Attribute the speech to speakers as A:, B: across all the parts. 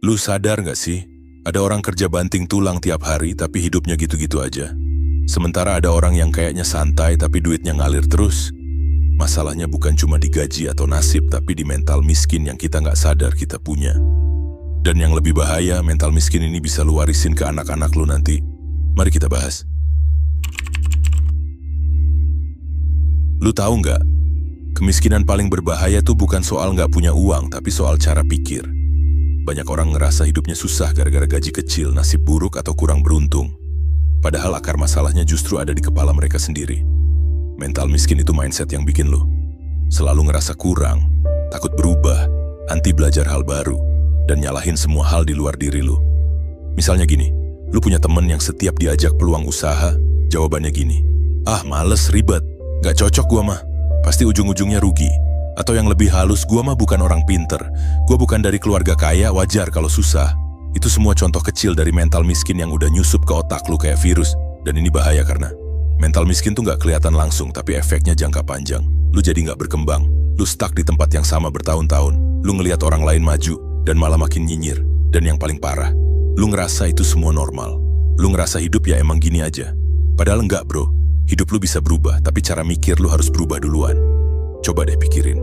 A: Lu sadar gak sih? Ada orang kerja banting tulang tiap hari tapi hidupnya gitu-gitu aja. Sementara ada orang yang kayaknya santai tapi duitnya ngalir terus. Masalahnya bukan cuma di gaji atau nasib tapi di mental miskin yang kita gak sadar kita punya. Dan yang lebih bahaya, mental miskin ini bisa lu warisin ke anak-anak lu nanti. Mari kita bahas. Lu tahu nggak? Kemiskinan paling berbahaya tuh bukan soal nggak punya uang, tapi soal cara pikir. Banyak orang ngerasa hidupnya susah gara-gara gaji kecil, nasib buruk, atau kurang beruntung. Padahal akar masalahnya justru ada di kepala mereka sendiri. Mental miskin itu mindset yang bikin lu selalu ngerasa kurang, takut berubah, anti belajar hal baru, dan nyalahin semua hal di luar diri lu. Misalnya gini, lu punya temen yang setiap diajak peluang usaha, jawabannya gini, "Ah, males, ribet, gak cocok gua mah, pasti ujung-ujungnya rugi." Atau yang lebih halus, "Gua mah bukan orang pinter, gua bukan dari keluarga kaya, wajar kalau susah." Itu semua contoh kecil dari mental miskin yang udah nyusup ke otak lu kayak virus. Dan ini bahaya karena mental miskin tuh gak kelihatan langsung, tapi efeknya jangka panjang. Lu jadi gak berkembang, lu stuck di tempat yang sama bertahun-tahun, lu ngelihat orang lain maju, dan malah makin nyinyir. Dan yang paling parah, lu ngerasa itu semua normal. Lu ngerasa hidup ya emang gini aja. Padahal enggak bro, hidup lu bisa berubah, tapi cara mikir lu harus berubah duluan. Coba deh pikirin,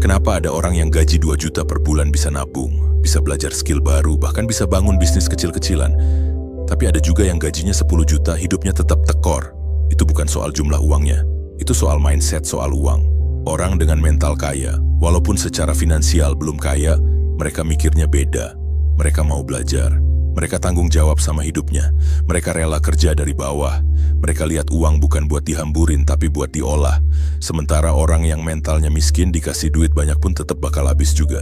A: kenapa ada orang yang gaji 2 juta per bulan bisa nabung, bisa belajar skill baru, bahkan bisa bangun bisnis kecil-kecilan. Tapi ada juga yang gajinya 10 juta, hidupnya tetap tekor. Itu bukan soal jumlah uangnya, itu soal mindset soal uang. Orang dengan mental kaya, walaupun secara finansial belum kaya, mereka mikirnya beda. Mereka mau belajar. Mereka tanggung jawab sama hidupnya. Mereka rela kerja dari bawah. Mereka lihat uang bukan buat dihamburin, tapi buat diolah. Sementara orang yang mentalnya miskin dikasih duit banyak pun tetap bakal habis juga.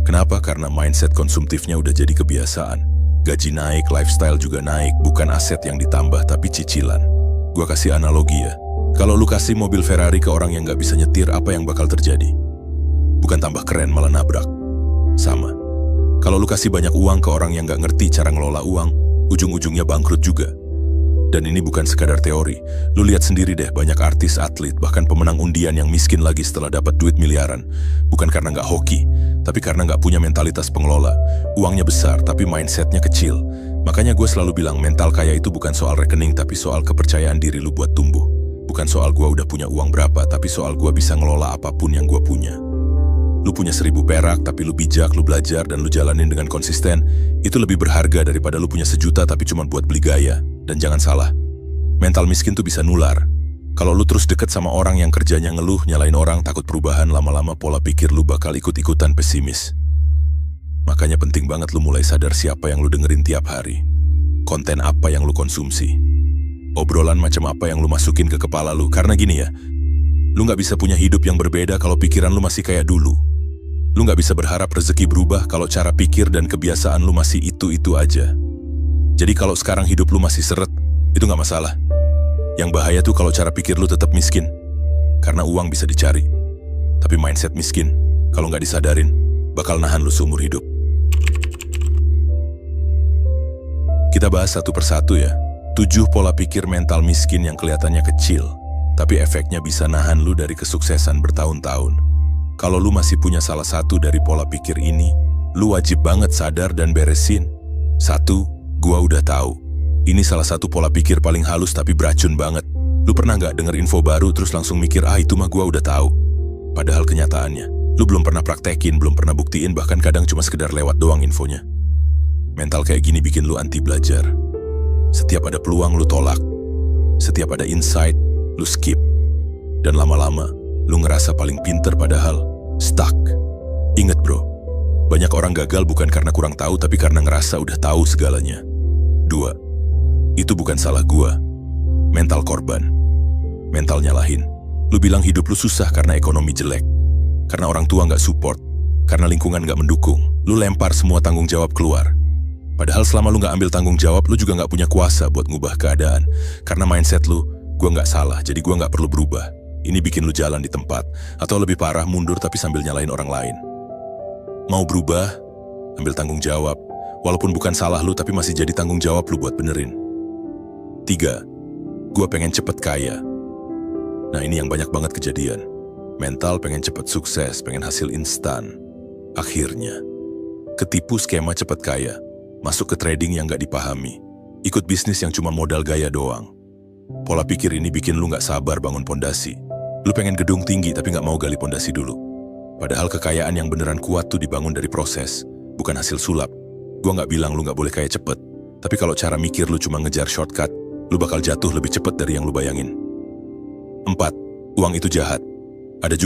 A: Kenapa? Karena mindset konsumtifnya udah jadi kebiasaan. Gaji naik, lifestyle juga naik. Bukan aset yang ditambah, tapi cicilan. Gua kasih analogi ya. Kalau lu kasih mobil Ferrari ke orang yang gak bisa nyetir, apa yang bakal terjadi? Bukan tambah keren, malah nabrak. Sama. Kalau lu kasih banyak uang ke orang yang gak ngerti cara ngelola uang, ujung-ujungnya bangkrut juga. Dan ini bukan sekadar teori. Lu lihat sendiri deh, banyak artis, atlet, bahkan pemenang undian yang miskin lagi setelah dapat duit miliaran. Bukan karena gak hoki, tapi karena gak punya mentalitas pengelola. Uangnya besar, tapi mindsetnya kecil. Makanya gue selalu bilang mental kaya itu bukan soal rekening, tapi soal kepercayaan diri lu buat tumbuh. Bukan soal gue udah punya uang berapa, tapi soal gue bisa ngelola apapun yang gue punya. Lu punya 1000 perak, tapi lu bijak, lu belajar, dan lu jalanin dengan konsisten, itu lebih berharga daripada lu punya 1 juta tapi cuma buat beli gaya. Dan jangan salah, mental miskin tuh bisa nular. Kalau lu terus deket sama orang yang kerjanya ngeluh, nyalain orang, takut perubahan, lama-lama pola pikir lu bakal ikut-ikutan pesimis. Makanya penting banget lu mulai sadar siapa yang lu dengerin tiap hari. Konten apa yang lu konsumsi. Obrolan macam apa yang lu masukin ke kepala lu. Karena gini ya, lu gak bisa punya hidup yang berbeda kalau pikiran lu masih kayak dulu. Lu gak bisa berharap rezeki berubah kalau cara pikir dan kebiasaan lu masih itu-itu aja. Jadi kalau sekarang hidup lu masih seret, itu gak masalah. Yang bahaya tuh kalau cara pikir lu tetap miskin. Karena uang bisa dicari. Tapi mindset miskin, kalau gak disadarin, bakal nahan lu seumur hidup. Kita bahas satu persatu ya. 7 pola pikir mental miskin yang kelihatannya kecil, tapi efeknya bisa nahan lu dari kesuksesan bertahun-tahun. Kalau lu masih punya salah satu dari pola pikir ini, lu wajib banget sadar dan beresin. 1, gua udah tahu. Ini salah satu pola pikir paling halus tapi beracun banget. Lu pernah nggak denger info baru terus langsung mikir, ah itu mah gua udah tahu. Padahal kenyataannya, lu belum pernah praktekin, belum pernah buktiin, bahkan kadang cuma sekedar lewat doang infonya. Mental kayak gini bikin lu anti belajar. Setiap ada peluang lu tolak. Setiap ada insight, lu skip. Dan lama-lama, lu ngerasa paling pinter padahal stuck. Ingat bro, banyak orang gagal bukan karena kurang tahu, tapi karena ngerasa udah tahu segalanya. 2, itu bukan salah gua. Mental korban. Mental nyalahin. Lu bilang hidup lu susah karena ekonomi jelek. Karena orang tua nggak support. Karena lingkungan nggak mendukung. Lu lempar semua tanggung jawab keluar. Padahal selama lu nggak ambil tanggung jawab, lu juga nggak punya kuasa buat ngubah keadaan. Karena mindset lu, gua nggak salah, jadi gua nggak perlu berubah. Ini bikin lu jalan di tempat, atau lebih parah, mundur tapi sambil nyalain orang lain. Mau berubah, ambil tanggung jawab. Walaupun bukan salah lu, tapi masih jadi tanggung jawab lu buat benerin. 3, gua pengen cepet kaya. Nah ini yang banyak banget kejadian. Mental pengen cepet sukses, pengen hasil instan. Akhirnya, Ketipu skema cepet kaya, masuk ke trading yang gak dipahami, ikut bisnis yang cuma modal gaya doang. Pola pikir ini bikin lu gak sabar bangun pondasi. Lu pengen gedung tinggi tapi gak mau gali pondasi dulu. Padahal kekayaan yang beneran kuat tuh dibangun dari proses, bukan hasil sulap. Gua gak bilang lu gak boleh kaya cepet, tapi kalau cara mikir lu cuma ngejar shortcut, lu bakal jatuh lebih cepet dari yang lu bayangin. 4. Uang itu jahat. Ada juga